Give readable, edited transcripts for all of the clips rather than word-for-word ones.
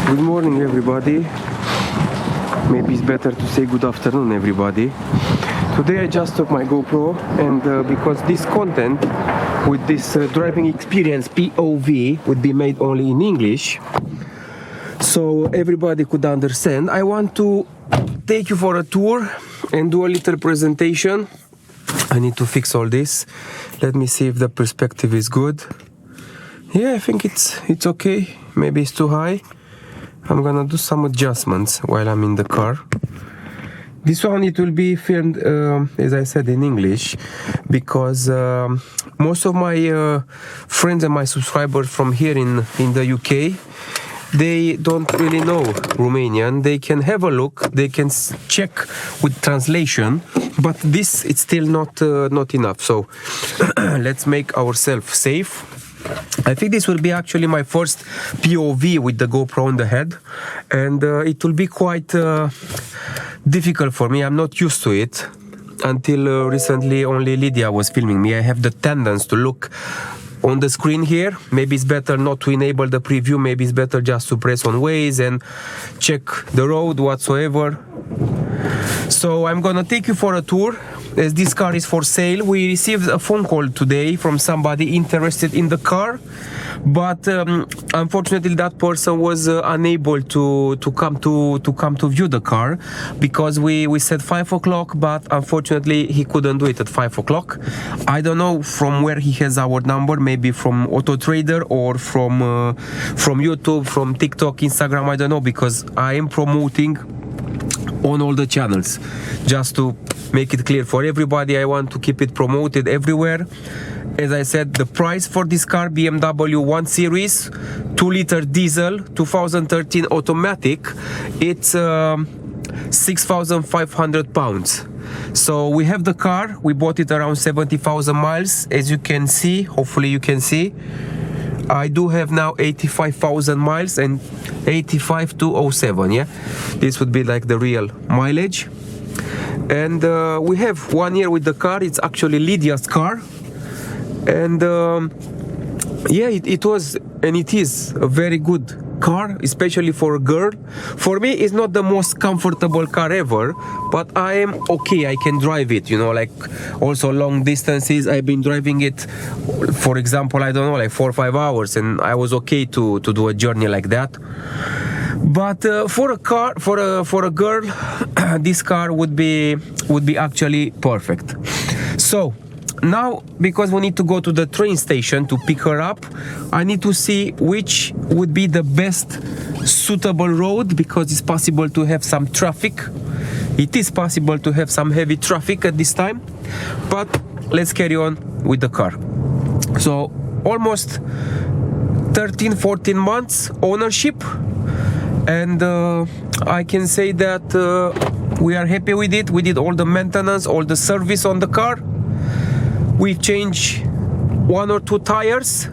Good morning, everybody. Maybe it's better to say good afternoon, everybody. Today I just took my GoPro, and because this content with this driving experience POV would be made only in English, so everybody could understand, I want to take you for a tour and do a little presentation. I need to fix all this. Let me see if the perspective is good. Yeah, I think it's okay. Maybe it's too high. I'm gonna do some adjustments while I'm in the car. This one, it will be filmed, as I said, in English, because most of my friends and my subscribers from here in the UK, they don't really know Romanian. They can have a look, they can check with translation, but this, it's still not enough. So let's make ourselves safe. I think this will be actually my first POV with the GoPro on the head, and it will be quite difficult for me. I'm not used to it. Until recently, only Lydia was filming me. I have the tendency to look on the screen here. Maybe it's better not to enable the preview. Maybe it's better just to press on Waze and check the road whatsoever. So I'm gonna take you for a tour, as this car is for sale. We received a phone call today from somebody interested in the car, but unfortunately that person was unable to come to view the car, because we said 5 o'clock, but unfortunately he couldn't do it at 5 o'clock. I don't know from where he has our number, maybe from Autotrader or from YouTube, from TikTok, Instagram, I don't know, because I am promoting on all the channels. Just to make it clear for everybody, I want to keep it promoted everywhere. As I said, the price for this car, BMW 1 Series, 2-liter diesel, 2013 automatic, it's 6,500 pounds. So we have the car, we bought it around 70,000 miles, as you can see, hopefully you can see. I do have now 85,000 miles and 85,207, yeah? This would be like the real mileage. And we have 1 year with the car. It's actually Lydia's car. And yeah, it was and it is a very good car, especially for a girl. For me, it's not the most comfortable car ever, but I am okay. I can drive it, you know, like also long distances. I've been driving it, for example, I don't know, like 4 or 5 hours, and I was okay to do a journey like that. But for a car, for a girl, this car would be actually perfect. So now, because we need to go to the train station to pick her up, I need to see which would be the best suitable road, because it's possible to have some traffic. It is possible to have some heavy traffic at this time, but let's carry on with the car. So almost 13-14 months ownership, and I can say that we are happy with it. We did all the maintenance, all the service on the car. We've changed 1 or 2 tires.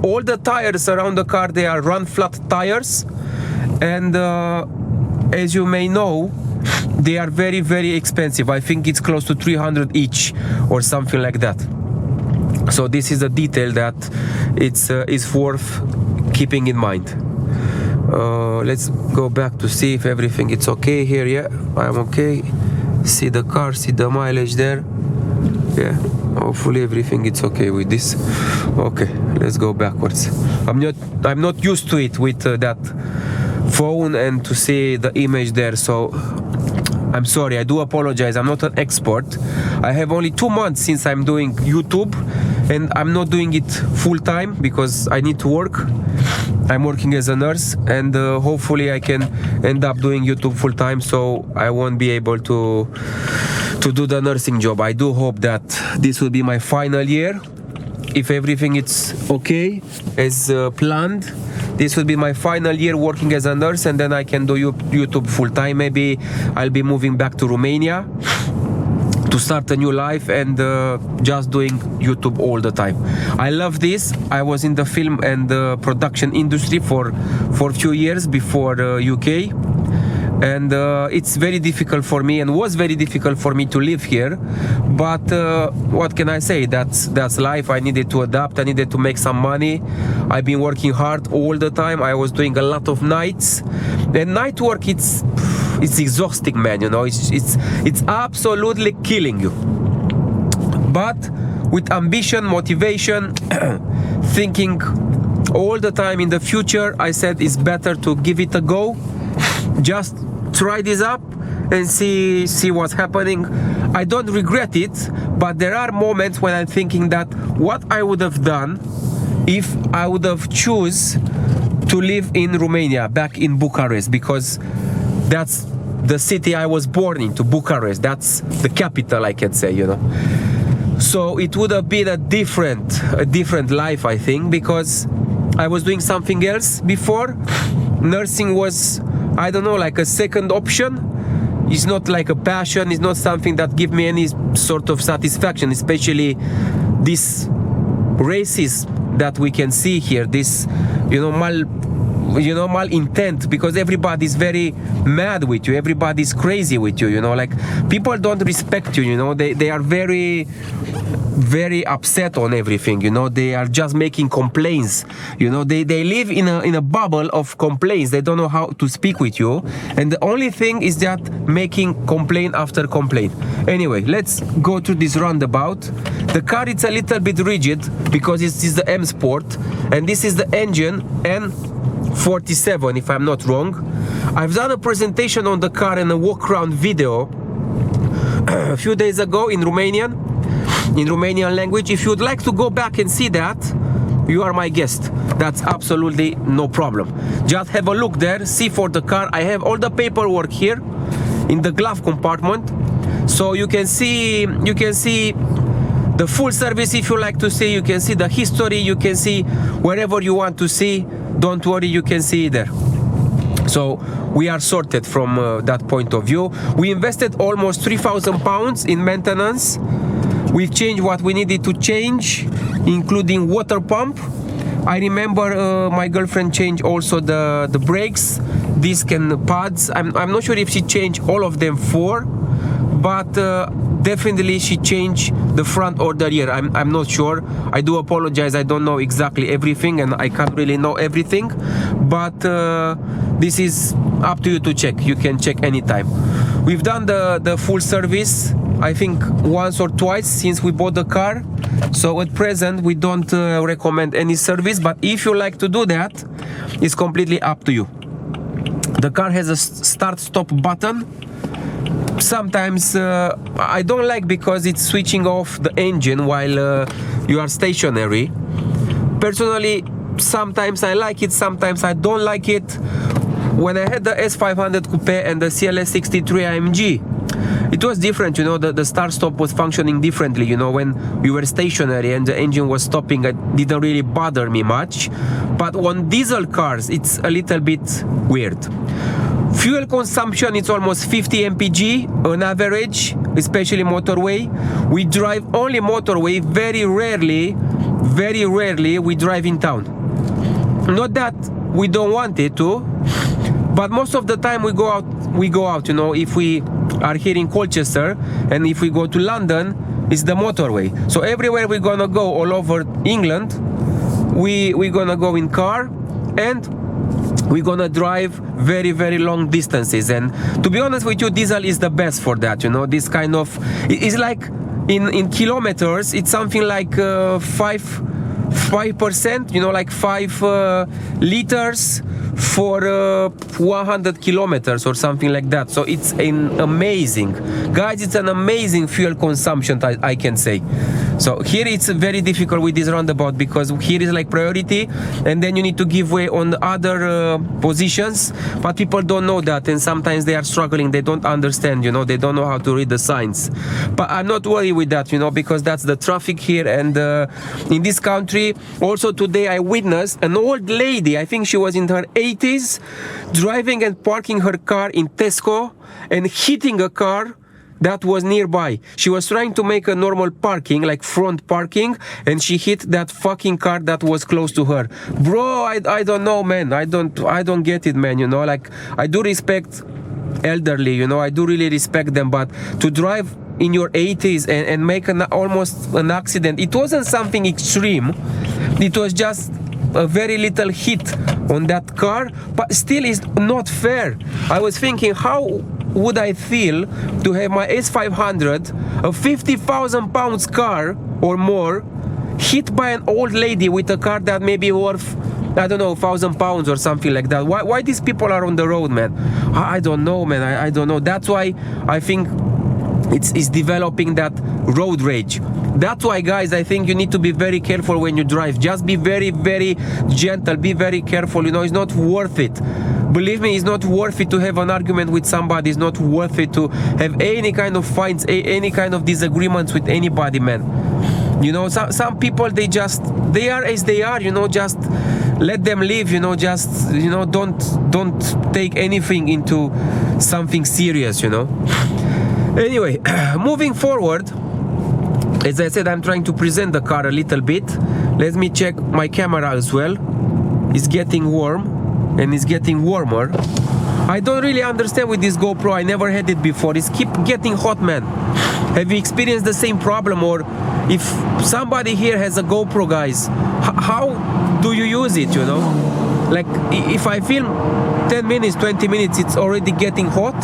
All the tires around the car, they are run flat tires, and as you may know, they are very, very expensive. I think it's close to 300 each or something like that. So this is a detail that it's worth keeping in mind. Let's go back to see if everything is okay here. Yeah, I'm okay. See the car, see the mileage there. Yeah, hopefully everything is okay with this. Okay, let's go backwards. I'm not used to it with that phone and to see the image there, so I'm sorry, I do apologize. I'm not an expert. I have only 2 months since I'm doing YouTube, and I'm not doing it full time because I need to work. I'm working as a nurse, and hopefully I can end up doing YouTube full time, so I won't be able to do the nursing job. I do hope that this will be my final year. If everything is okay as planned, this will be my final year working as a nurse, and then I can do YouTube full time. Maybe I'll be moving back to Romania to start a new life and just doing YouTube all the time. I love this. I was in the film and the production industry for a few years before UK. and it's very difficult for me, and was very difficult for me to live here. But what can I say? That's life. I needed to adapt. I needed to make some money. I've been working hard all the time. I was doing a lot of nights, and night work, it's exhausting, man. You know, it's absolutely killing you. But with ambition, motivation, thinking all the time in the future, I said it's better to give it a go. Just try this up and see what's happening. I don't regret it, but there are moments when I'm thinking that what I would have done if I would have choose to live in Romania, back in Bucharest, because that's the city I was born into, Bucharest. That's the capital, I can say, you know. So it would have been a different life, I think, because I was doing something else before. Nursing was, I don't know, like a second option. It's not like a passion. It's not something that gives me any sort of satisfaction, especially this racism that we can see here, this, you know, malintent, because everybody's very mad with you, everybody's crazy with you, you know, like people don't respect you, you know, they are very upset on everything, you know, they are just making complaints, you know, they live in a bubble of complaints. They don't know how to speak with you, and the only thing is that making complaint after complaint. Anyway, let's go to this roundabout. The car, it's a little bit rigid because it is the M Sport, and this is the engine N47, if I'm not wrong. I've done a presentation on the car and a walk around video a few days ago in Romanian language. If you'd like to go back and see that, you are my guest. That's absolutely no problem. Just have a look there, see for the car. I have all the paperwork here in the glove compartment, so you can see the full service if you like to see. You can see the history, you can see wherever you want to see. Don't worry, you can see it there. So we are sorted from that point of view. We invested almost £3,000 in maintenance. We've changed what we needed to change, including water pump. I remember my girlfriend changed also the brakes, disc and pads. I'm not sure if she changed all of them but definitely she changed the front or the rear. I'm not sure. I do apologize. I don't know exactly everything, and I can't really know everything. But this is up to you to check. You can check anytime. We've done the full service, I think once or twice since we bought the car. So at present we don't recommend any service, but if you like to do that, it's completely up to you. The car has a start-stop button. Sometimes I don't like because it's switching off the engine while you are stationary. Personally, sometimes I like it, sometimes I don't like it. When I had the S500 Coupe and the CLS 63 AMG, it was different, you know, the start-stop was functioning differently, you know, when we were stationary and the engine was stopping, it didn't really bother me much. But on diesel cars, it's a little bit weird. Fuel consumption, it's almost 50 mpg on average, especially motorway. We drive only motorway, very rarely we drive in town. Not that we don't want it to, but most of the time we go out, you know. If we are here in Colchester and if we go to London, it's the motorway. So everywhere we're gonna go all over England, we're gonna go in car, and we're gonna drive very long distances. And to be honest with you, diesel is the best for that, you know. This kind of, it's like in kilometers, it's something like 5%, you know, like 5 liters for 100 kilometers or something like that. So it's an amazing, guys, it's an amazing fuel consumption, I can say. So here it's very difficult with this roundabout because here is like priority, and then you need to give way on the other positions, but people don't know that, and sometimes they are struggling, they don't understand, you know, they don't know how to read the signs. But I'm not worried with that, you know, because that's the traffic here. And in this country, also today I witnessed an old lady, I think she was in her 80s, driving and parking her car in Tesco and hitting a car that was nearby. She was trying to make a normal parking, like front parking, and she hit that fucking car that was close to her. Bro, I don't know, man. I don't get it, man, you know. Like, I do respect elderly, you know, I do really respect them, but to drive in your 80s and make almost an accident, it wasn't something extreme, it was just a very little hit on that car, but still is not fair. I was thinking, how would I feel to have my S500, a 50,000 pounds car or more, hit by an old lady with a car that may be worth, I don't know, 1,000 pounds or something like that. Why these people are on the road, man? I don't know, man. I don't know. That's why I think it's developing that road rage. That's why, guys, I think you need to be very careful when you drive. Just be very, very gentle. Be very careful. You know, it's not worth it. Believe me, it's not worth it to have an argument with somebody. It's not worth it to have any kind of fights, any kind of disagreements with anybody, man. You know, some people, they are as they are, you know, just let them live, you know, just, you know, don't take anything into something serious, you know. Anyway, moving forward, as I said, I'm trying to present the car a little bit. Let me check my camera as well. It's getting warm and it's getting warmer. I don't really understand with this GoPro. I never had it before. It's keep getting hot, man. Have you experienced the same problem? Or if somebody here has a GoPro, guys, how do you use it, you know? Like, if I film 10 minutes, 20 minutes, it's already getting hot.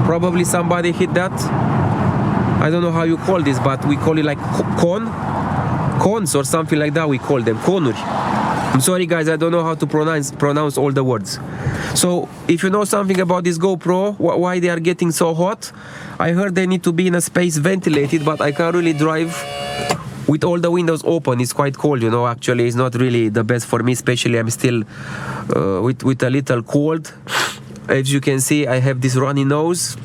Probably somebody hit that. I don't know how you call this, but we call it like cones or something like that. We call them conuri. I'm sorry, guys, I don't know how to pronounce all the words. So if you know something about this GoPro, why they are getting so hot, I heard they need to be in a space ventilated, but I can't really drive with all the windows open. It's quite cold, you know. Actually, it's not really the best for me, especially I'm still with a little cold. As you can see, I have this runny nose.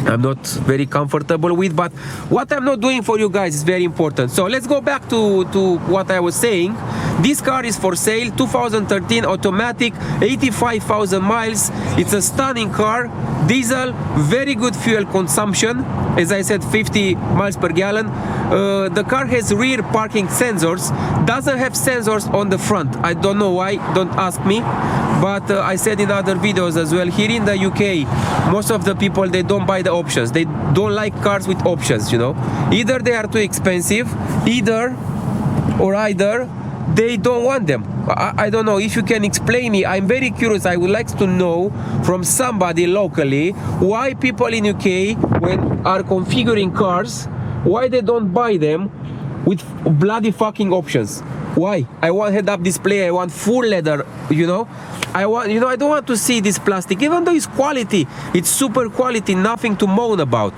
I'm not very comfortable with, but what I'm not doing for you guys is very important. So let's go back to what I was saying. This car is for sale, 2013 automatic, 85,000 miles. It's a stunning car, diesel, very good fuel consumption. As I said, 50 miles per gallon. The car has rear parking sensors, doesn't have sensors on the front. I don't know why, don't ask me. But I said in other videos as well, here in the UK, most of the people, they don't buy the options. They don't like cars with options, you know. Either they are too expensive, either they don't want them. I don't know if you can explain me. I'm very curious. I would like to know from somebody locally why people in UK, when are configuring cars, why they don't buy them with bloody fucking options. Why? I want head-up display, I want full leather, you know. I don't want to see this plastic, even though it's quality, it's super quality, nothing to moan about.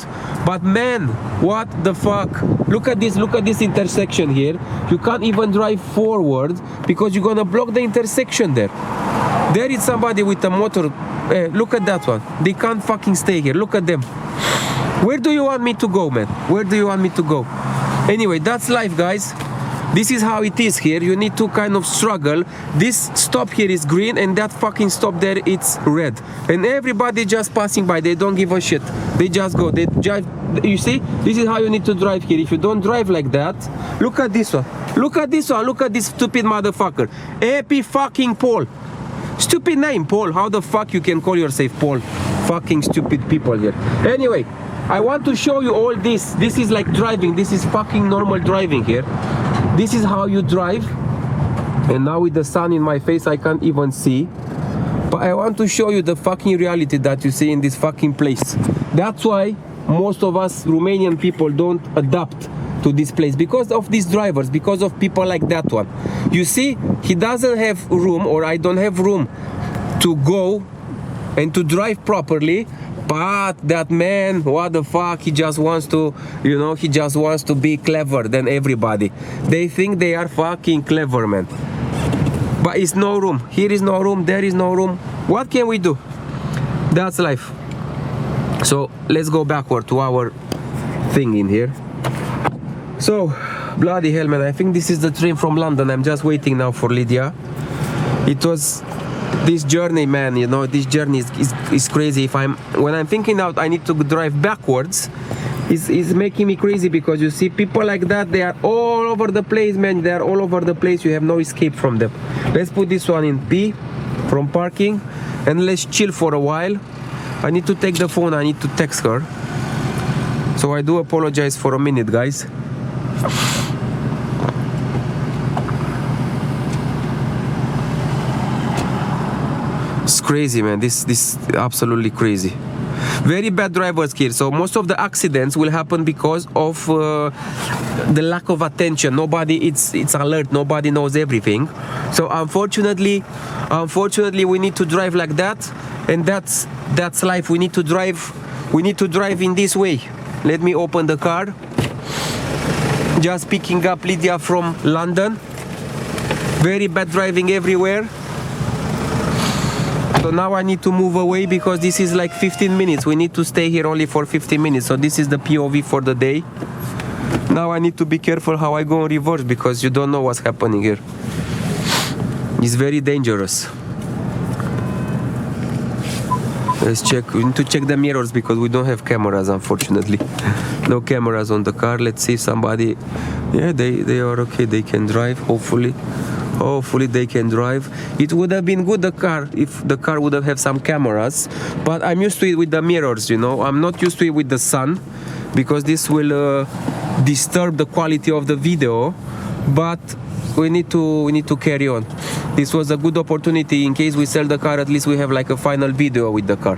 But man, what the fuck? Look at this intersection here. You can't even drive forward because you're gonna block the intersection there. There is somebody with a motor. Look at that one. They can't fucking stay here. Look at them. Where do you want me to go, man? Where do you want me to go? Anyway, that's life, guys. This is how it is here. You need to kind of struggle. This stop here is green and that fucking stop there, it's red. And everybody just passing by. They don't give a shit. They just go. They drive. You see? This is how you need to drive here. If you don't drive like that, look at this one. Look at this one. Look at this stupid motherfucker. Epi fucking Paul. Stupid name, Paul. How the fuck you can call yourself Paul? Fucking stupid people here. Anyway, I want to show you all this. This is like driving. This is fucking normal driving here. This is how you drive. And now with the sun in my face, I can't even see. But I want to show you the fucking reality that you see in this fucking place. That's why most of us Romanian people don't adapt to this place, because of these drivers, because of people like that one. You see, he doesn't have room, or I don't have room to go and to drive properly. But that man, what the fuck, he just wants to, you know, he just wants to be clever than everybody. They think they are fucking clever, man. But it's no room. Here is no room, there is no room. What can we do? That's life. So let's go backward to our thing in here. So, bloody hell, man, I think this is the train from London. I'm just waiting now for Lydia. It was this journey, man, you know, this journey is crazy. When I'm thinking out I need to drive backwards, it's making me crazy, because you see people like that, they are all over the place, man. They are all over the place. You have no escape from them. Let's put this one in P from parking and let's chill for a while. I need to take the phone, I need to text her. So I do apologize for a minute, guys. It's crazy, man. This absolutely crazy. Very bad drivers here. So most of the accidents will happen because of the lack of attention. Nobody it's alert. Nobody knows everything. So unfortunately we need to drive like that, and that's life. We need to drive in this way. Let me open the car. Just picking up Lydia from London. Very bad driving everywhere. So now I need to move away because this is like 15 minutes. We need to stay here only for 15 minutes. So this is the POV for the day. Now I need to be careful how I go in reverse because you don't know what's happening here. It's very dangerous. Let's check. We need to check the mirrors because we don't have cameras, unfortunately. No cameras on the car. Let's see if somebody... Yeah, they are okay. They can drive, hopefully. Hopefully they can drive. It would have been good, the car, if the car would have some cameras, but I'm used to it with the mirrors, you know. I'm not used to it with the sun because this will disturb the quality of the video, but we need to carry on. This was a good opportunity. In case we sell the car, at least we have like a final video with the car.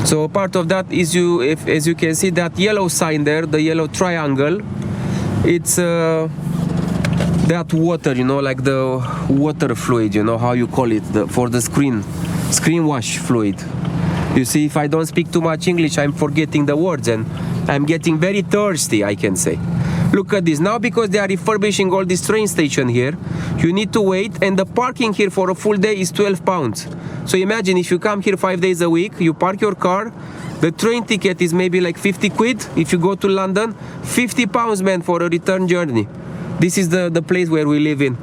So part of that is as you can see, that yellow sign there, the yellow triangle, it's that water, you know, like the water fluid, you know how you call it, for the screen wash fluid. You see, if I don't speak too much English, I'm forgetting the words and I'm getting very thirsty, I can say. Look at this. Now, because they are refurbishing all this train station here, you need to wait, and the parking here for a full day is 12 pounds. So imagine if you come here 5 days a week, you park your car, the train ticket is maybe like 50 quid. If you go to London, 50 pounds, man, for a return journey. This is the place where we live in,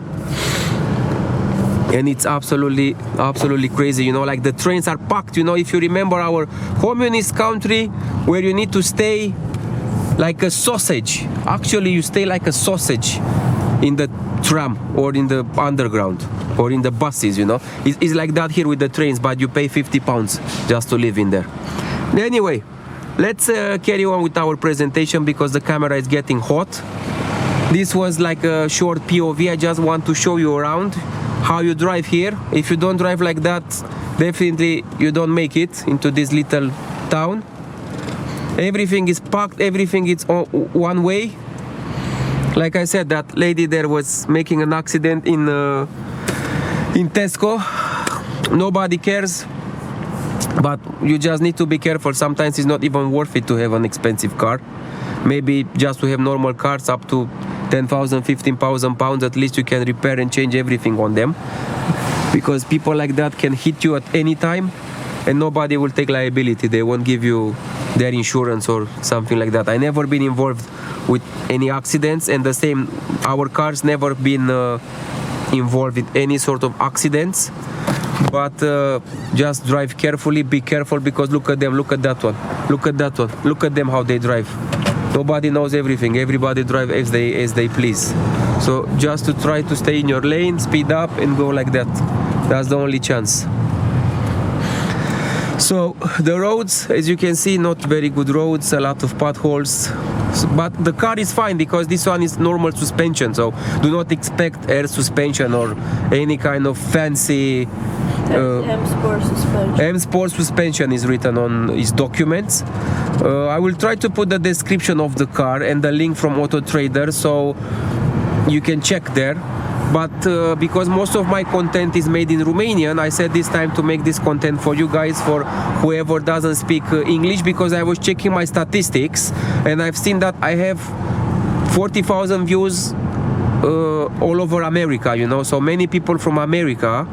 and it's absolutely crazy, you know, like the trains are packed, you know. If you remember our communist country where you need to stay like a sausage, actually you stay like a sausage in the tram or in the underground or in the buses, you know. It's like that here with the trains, but you pay 50 pounds just to live in there. Anyway, let's carry on with our presentation because the camera is getting hot. This was like a short POV. I just want to show you around how you drive here. If you don't drive like that, definitely you don't make it into this little town. Everything is packed, everything is one way. Like I said, that lady there was making an accident in Tesco. Nobody cares, but you just need to be careful. Sometimes it's not even worth it to have an expensive car. Maybe just to have normal cars up to 10,000, 15,000 pounds, at least you can repair and change everything on them, because people like that can hit you at any time and nobody will take liability. They won't give you their insurance or something like that. I never been involved with any accidents, and the same, our cars never been involved in any sort of accidents. But just drive carefully, be careful, because look at them, look at that one, look at that one, look at them how they drive. Nobody knows everything. Everybody drive as they please. So just to try to stay in your lane, speed up and go like that. That's the only chance. So the roads, as you can see, not very good roads, a lot of potholes. But the car is fine because this one is normal suspension. So do not expect air suspension or any kind of fancy M-Sport suspension. M-Sport suspension is written on his documents. I will try to put the description of the car and the link from Autotrader so you can check there. But because most of my content is made in Romanian, I said this time to make this content for you guys, for whoever doesn't speak English, because I was checking my statistics and I've seen that I have 40,000 views all over America, you know, so many people from America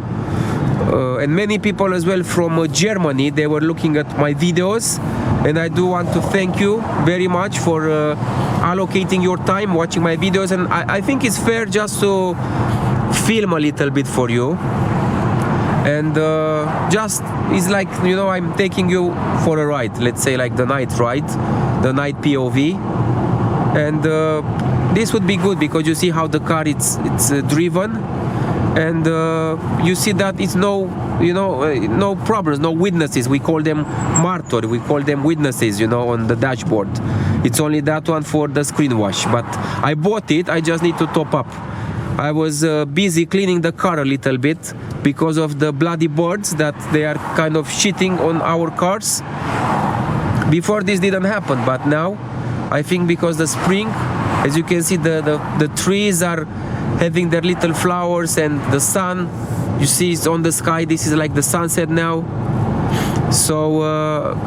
and many people as well from Germany, they were looking at my videos, and I do want to thank you very much for allocating your time watching my videos. And I think it's fair just to film a little bit for you, and just it's like, you know, I'm taking you for a ride, let's say like the night ride, the night POV, and this would be good because you see how the car it's driven, and you see that it's no, you know, no problems, no witnesses. We call them martyr, we call them witnesses, you know, on the dashboard. It's only that one for the screen wash, but I bought it, I just need to top up. I was busy cleaning the car a little bit because of the bloody birds that they are kind of shitting on our cars. Before this didn't happen, but now I think because the spring, as you can see, the trees are having their little flowers, and the sun, you see, it's on the sky. This is like the sunset now. So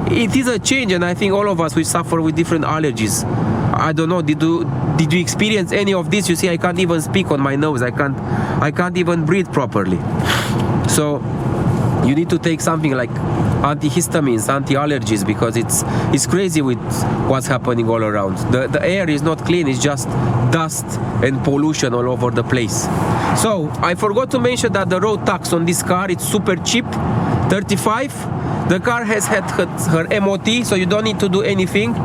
it is a change, and I think all of us, we suffer with different allergies. I don't know, did you experience any of this? You see, I can't even speak on my nose. I can't even breathe properly. So you need to take something like antihistamines, anti-allergies, because it's crazy with what's happening all around. The air is not clean, it's just dust and pollution all over the place. So I forgot to mention that the road tax on this car, it's super cheap, 35. The car has had her MOT, so you don't need to do anything.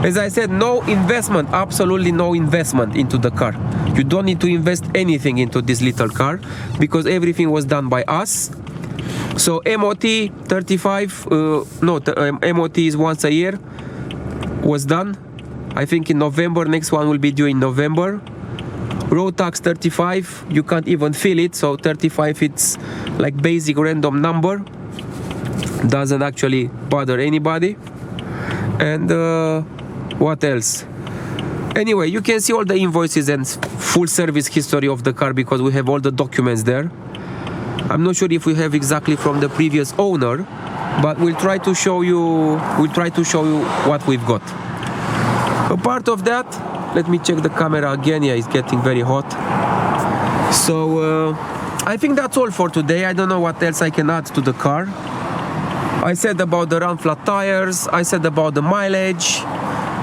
As I said, no investment, absolutely no investment into the car. You don't need to invest anything into this little car because everything was done by us. So MOT 35, MOT is once a year, was done. I think in November, next one will be due in November. Road tax 35, you can't even feel it, so 35, it's like basic random number. Doesn't actually bother anybody. And what else? Anyway, you can see all the invoices and full service history of the car because we have all the documents there. I'm not sure if we have exactly from the previous owner, but we'll try to show you what we've got. Apart of that, let me check the camera again. Yeah, it's getting very hot. So I think that's all for today. I don't know what else I can add to the car. I said about the round flat tires, I said about the mileage.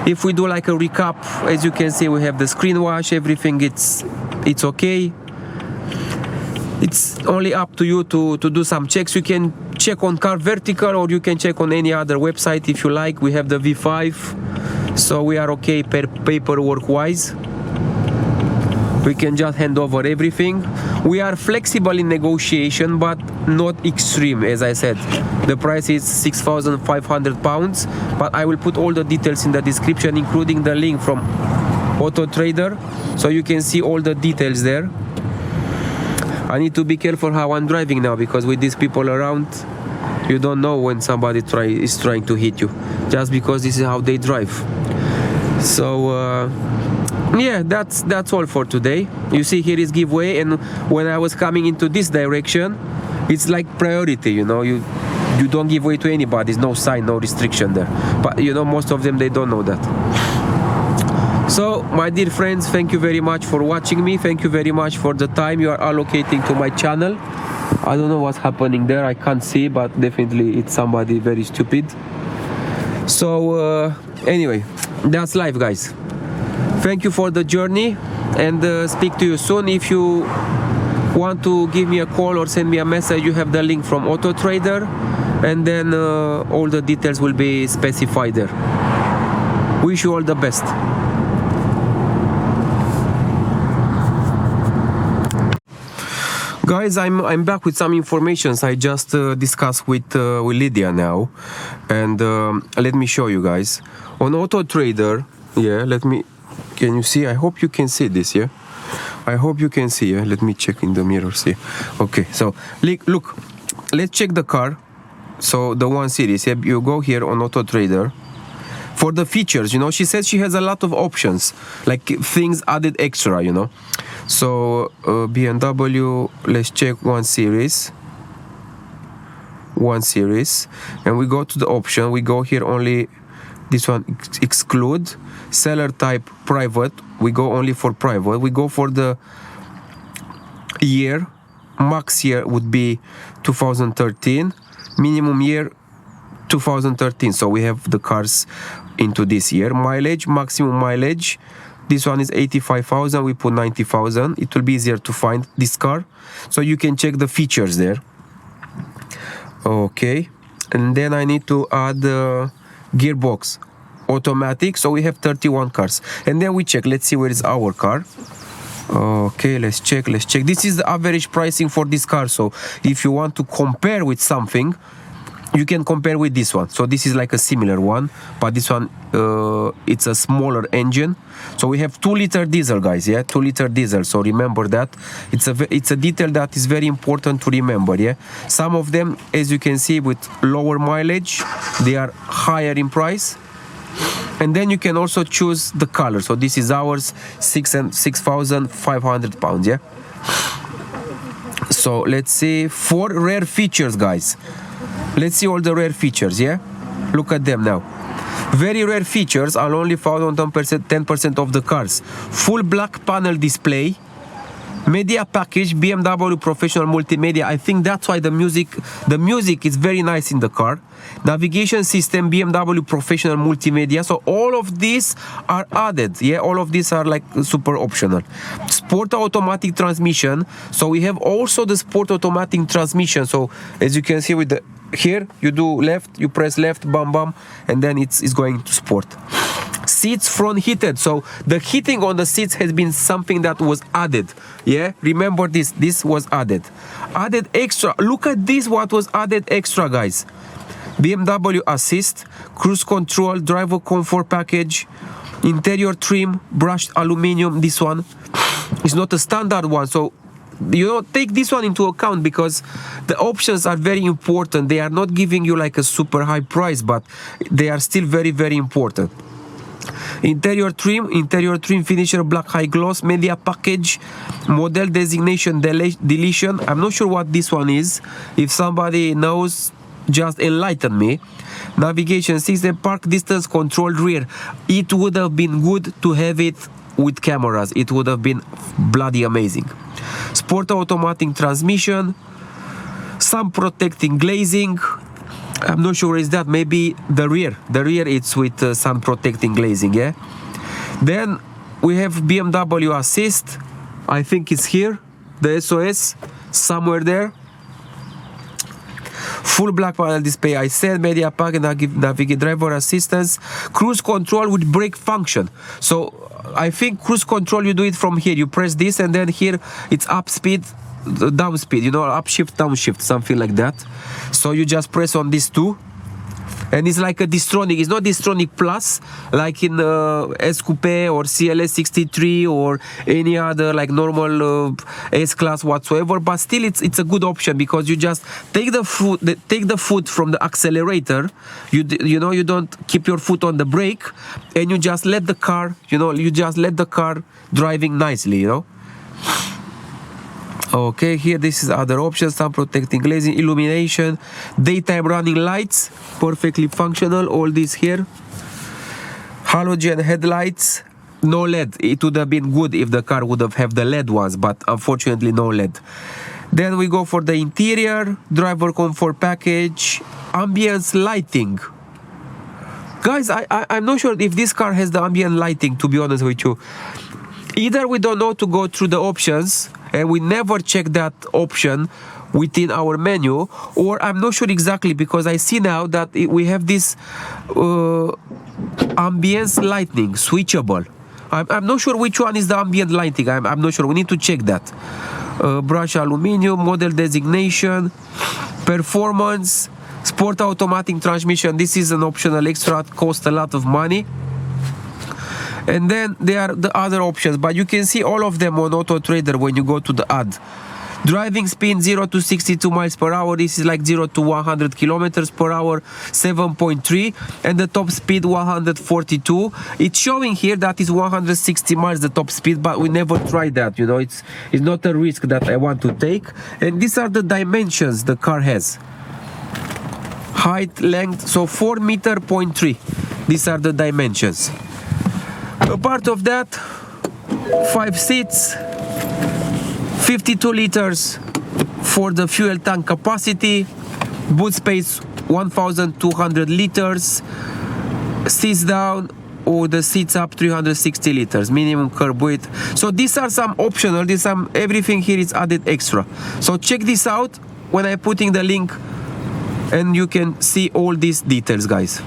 If we do like a recap, as you can see, we have the screen wash, everything, it's okay. It's only up to you to do some checks. You can check on Car Vertical or you can check on any other website if you like. We have the V5, so we are okay paperwork wise. We can just hand over everything. We are flexible in negotiation, but not extreme, as I said. The price is £6,500, but I will put all the details in the description, including the link from Autotrader, so you can see all the details there. I need to be careful how I'm driving now, because with these people around, you don't know when somebody is trying to hit you, just because this is how they drive. So yeah, that's all for today. You see, here is giveaway, and when I was coming into this direction, it's like priority, you know, you don't give way to anybody. There's no sign, no restriction there, but you know, most of them, they don't know that. So my dear friends, thank you very much for watching me. Thank you very much for the time you are allocating to my channel. I don't know what's happening there, I can't see, but definitely it's somebody very stupid. So anyway, that's life, guys. Thank you for the journey, and speak to you soon. If you want to give me a call or send me a message, you have the link from Autotrader, and then all the details will be specified there. Wish you all the best. Guys, I'm back with some information I just discussed with Lydia now, and let me show you guys on Autotrader. Yeah, can you see? I hope you can see this. Yeah, I hope you can see. Yeah, let me check in the mirror. See, okay. So look, let's check the car. So the 1 Series. Yeah, you go here on Autotrader for the features. You know, she says she has a lot of options, like things added extra. You know, so BMW. Let's check 1 Series. 1 Series, and we go to the option. We go here only. This one, exclude seller type private. We go only for private. We go for the year. Max year would be 2013. Minimum year 2013. So we have the cars into this year. Mileage, maximum mileage. This one is 85,000. We put 90,000. It will be easier to find this car. So you can check the features there. Okay. And then I need to add gearbox automatic, so we have 31 cars, and then we check. Let's see where is our car. Okay, let's check. This is the average pricing for this car. So if you want to compare with something, you can compare with this one. So this is like a similar one, but this one it's a smaller engine. So we have 2-liter diesel, guys. Yeah, 2-liter diesel. So remember that it's a detail that is very important to remember. Yeah, some of them, as you can see, with lower mileage, they are higher in price. And then you can also choose the color. So this is ours, 6,500 pounds. Yeah. So let's see 4 rare features, guys. Let's see all the rare features, yeah? Look at them now. Very rare features are only found on 10% of the cars. Full black panel display, media package, BMW professional multimedia. I think that's why the music is very nice in the car. Navigation system, BMW professional multimedia. So all of these are added, yeah? All of these are like super optional. Sport automatic transmission. So we have also the sport automatic transmission. So as you can see with the here, you do left, you press left, bam bam, and then it's going to sport. Seats front heated. So the heating on the seats has been something that was added. Yeah, remember this was added extra. Look at this, what was added extra, guys. BMW assist, cruise control, driver comfort package, interior trim, brushed aluminum. This one is not a standard one, so you know, take this one into account because the options are very important. They are not giving you like a super high price, but they are still very, very important. Interior trim finisher, black high gloss, media package, model designation deletion. I'm not sure what this one is. If somebody knows, just enlighten me. Navigation system, park distance controlled rear. It would have been good to have it with cameras. It would have been bloody amazing. Sport automatic transmission, sun protecting glazing. I'm not sure is that, maybe the rear it's with sun protecting glazing, yeah. Then we have BMW assist. I think it's here, the SOS somewhere there. Full black panel display, I said, media pack and navigate, driver assistance, cruise control with brake function. So I think cruise control, you do it from here, you press this and then here it's up speed, down speed, you know, up shift, down shift, something like that. So you just press on these two and it's like a Distronic. It's not Distronic Plus like in S Coupe or CLS 63 or any other like normal S Class whatsoever, but still it's a good option because you just take the foot from the accelerator, you know, you don't keep your foot on the brake and you just let the car, you know, driving nicely, you know. Okay, here this is other options, sun protecting glazing, illumination, daytime running lights, perfectly functional, all these here. Halogen headlights, no LED. It would have been good if the car would have the LED ones, but unfortunately no LED. Then we go for the interior, driver comfort package, ambience lighting. Guys, I'm not sure if this car has the ambient lighting, to be honest with you. Either we don't know to go through the options and we never check that option within our menu, or I'm not sure exactly because I see now that we have this ambience lighting switchable. I'm not sure which one is the ambient lighting. I'm not sure. We need to check that. Brush aluminum, model designation, performance, sport automatic transmission. This is an optional extra, cost a lot of money. And then there are the other options, but you can see all of them on Autotrader when you go to the ad. Driving speed 0 to 62 miles per hour. This is like 0 to 100 kilometers per hour, 7.3, and the top speed 142. It's showing here that is 160 miles the top speed, but we never tried that, you know. It's not a risk that I want to take. And these are the dimensions the car has. Height, length, so 4.3 meters. These are the dimensions. Apart of that, 5 seats, 52 liters for the fuel tank capacity, boot space 1,200 liters, seats down or the seats up 360 liters, minimum curb weight. So these are some optional, everything here is added extra. So check this out when I'm putting the link and you can see all these details, guys.